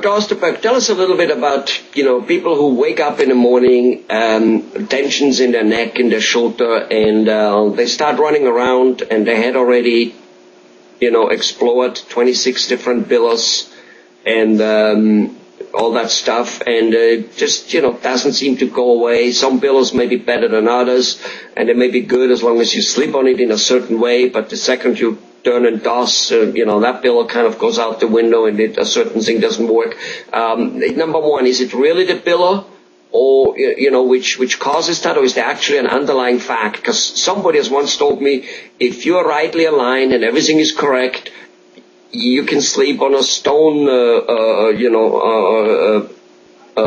Dr. Osterberg, tell us a little bit about, people who wake up in the morning, tensions in their neck, in their shoulder, and they start running around and their head already, explored 26 different billows and all that stuff, and just, doesn't seem to go away. Some billows may be better than others, and they may be good as long as you sleep on it in a certain way, but the second you turn and toss, that pillow kind of goes out the window and a certain thing doesn't work. Number one, is it really the pillow or, which causes that, or is there actually an underlying fact? Because somebody has once told me, if you're rightly aligned and everything is correct, you can sleep on a stone,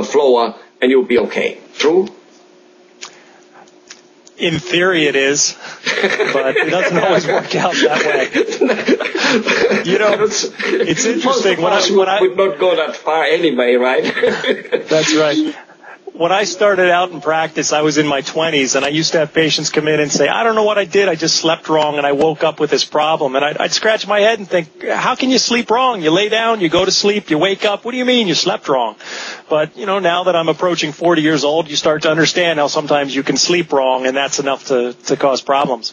floor and you'll be okay. True? In theory it is, but it doesn't always work out that way. It's interesting. Most of us would not go that far anyway, right? That's right. When I started out in practice, I was in my 20s, and I used to have patients come in and say, I don't know what I did. I just slept wrong, and I woke up with this problem. And I'd scratch my head and think, how can you sleep wrong? You lay down, you go to sleep, you wake up. What do you mean you slept wrong? But, now that I'm approaching 40 years old, you start to understand how sometimes you can sleep wrong, and that's enough to cause problems.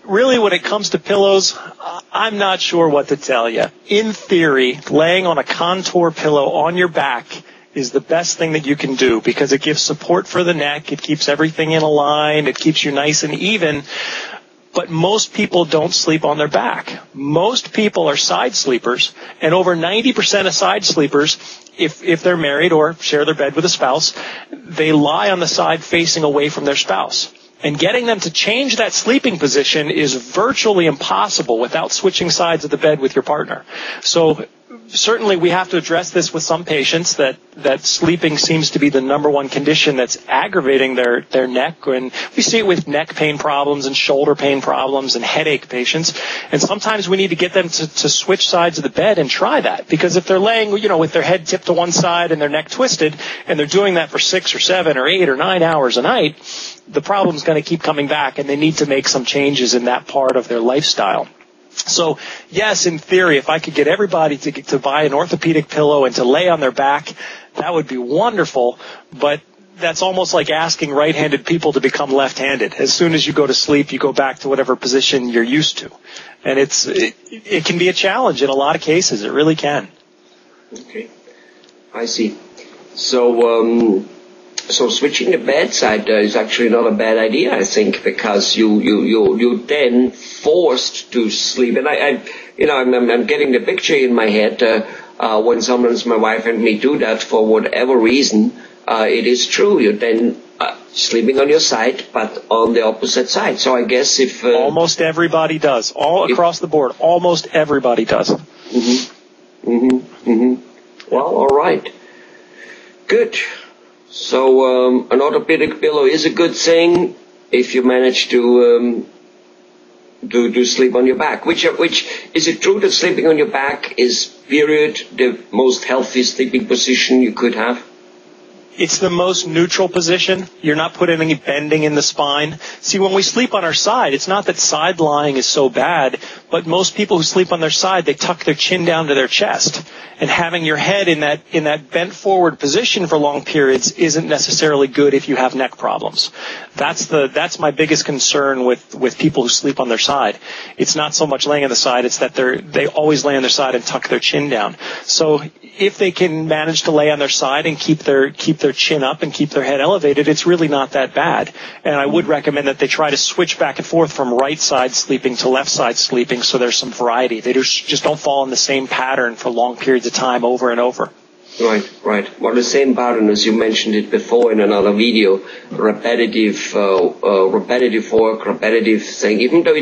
Really, when it comes to pillows, I'm not sure what to tell you. In theory, laying on a contour pillow on your back is the best thing that you can do because it gives support for the neck, it keeps everything in a line, it keeps you nice and even. But most people don't sleep on their back. Most people are side sleepers, and over 90% of side sleepers, if they're married or share their bed with a spouse, they lie on the side facing away from their spouse. And getting them to change that sleeping position is virtually impossible without switching sides of the bed with your partner. So certainly we have to address this with some patients that sleeping seems to be the number one condition that's aggravating their neck. And we see it with neck pain problems and shoulder pain problems and headache patients. And sometimes we need to get them to switch sides of the bed and try that. Because if they're laying, with their head tipped to one side and their neck twisted, and they're doing that for 6 or 7 or 8 or 9 hours a night, the problem's going to keep coming back, and they need to make some changes in that part of their lifestyle. So, yes, in theory, if I could get everybody to buy an orthopedic pillow and to lay on their back, that would be wonderful, but that's almost like asking right-handed people to become left-handed. As soon as you go to sleep, you go back to whatever position you're used to. And it can be a challenge in a lot of cases. It really can. Okay. I see. So switching the bedside is actually not a bad idea, I think, because you then forced to sleep. And I'm getting the picture in my head when sometimes my wife and me do that for whatever reason. It is true. You're then sleeping on your side, but on the opposite side. So I guess if almost everybody does, across the board, almost everybody does. Well, all right, good. So an orthopedic pillow is a good thing if you manage to sleep on your back. Which is it true that sleeping on your back is period the most healthy sleeping position you could have? It's the most neutral position. You're not putting any bending in the spine. See, when we sleep on our side, it's not that side lying is so bad, but most people who sleep on their side, they tuck their chin down to their chest. And having your head in that bent forward position for long periods isn't necessarily good if you have neck problems. That's my biggest concern with people who sleep on their side. It's not so much laying on the side, it's that they always lay on their side and tuck their chin down. So if they can manage to lay on their side and keep their chin up and keep their head elevated, it's really not that bad. And I would recommend that they try to switch back and forth from right side sleeping to left side sleeping so there's some variety. They just don't fall in the same pattern for long periods of time over and over. Right. Well, the same pattern as you mentioned it before in another video, repetitive work, repetitive thing. Even though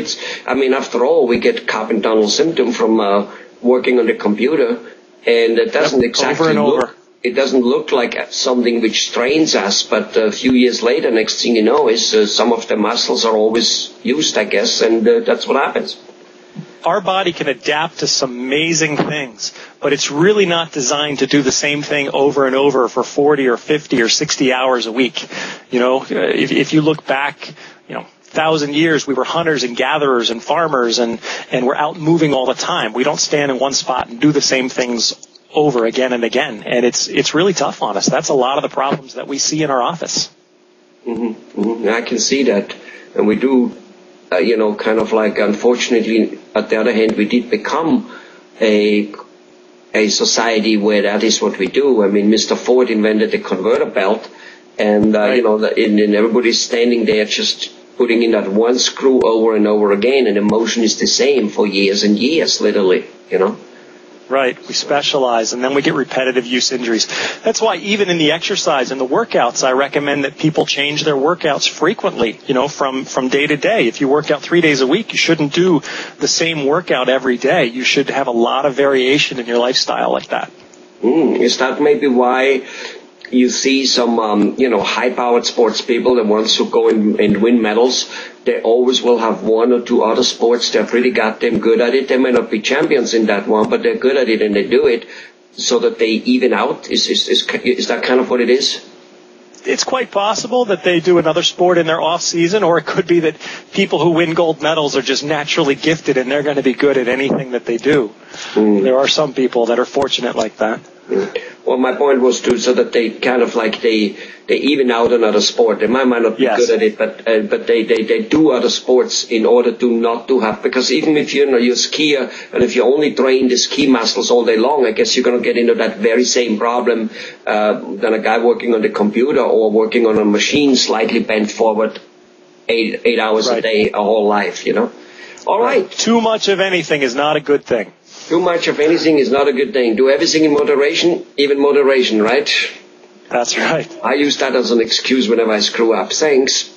after all, we get carpal tunnel symptom from working on the computer, and it doesn't exactly it doesn't look like something which strains us, but a few years later, next thing you know is some of the muscles are always used, I guess, and that's what happens. Our body can adapt to some amazing things, but it's really not designed to do the same thing over and over for 40 or 50 or 60 hours a week. If you look back, 1,000 years, we were hunters and gatherers and farmers, and we're out moving all the time. We don't stand in one spot and do the same things over again and again. And it's really tough on us. That's a lot of the problems that we see in our office. Mm-hmm. Mm-hmm. I can see that. And we do, kind of like, unfortunately, at the other hand, we did become a society where that is what we do. I mean, Mr. Ford invented the converter belt, and, right. And everybody's standing there just putting in that one screw over and over again, and the motion is the same for years and years, literally, Right. We specialize, and then we get repetitive use injuries. That's why even in the exercise and the workouts, I recommend that people change their workouts frequently, from day to day. If you work out 3 days a week, you shouldn't do the same workout every day. You should have a lot of variation in your lifestyle like that. Is that maybe why you see some, high-powered sports people, the ones who go and win medals, they always will have one or two other sports. They're pretty goddamn good at it. They may not be champions in that one, but they're good at it and they do it so that they even out. Is that kind of what it is? It's quite possible that they do another sport in their off season, or it could be that people who win gold medals are just naturally gifted and they're going to be good at anything that they do. There are some people that are fortunate like that. Well, my point was so that they kind of like they even out another sport. They might not be good at it, but they do other sports in order to not to have, because even if you're a skier and if you only train the ski muscles all day long, I guess you're going to get into that very same problem than a guy working on the computer or working on a machine slightly bent forward 8 hours a day, a whole life, All right. Too much of anything is not a good thing. Too much of anything is not a good thing. Do everything in moderation, even moderation, right? That's right. I use that as an excuse whenever I screw up. Thanks.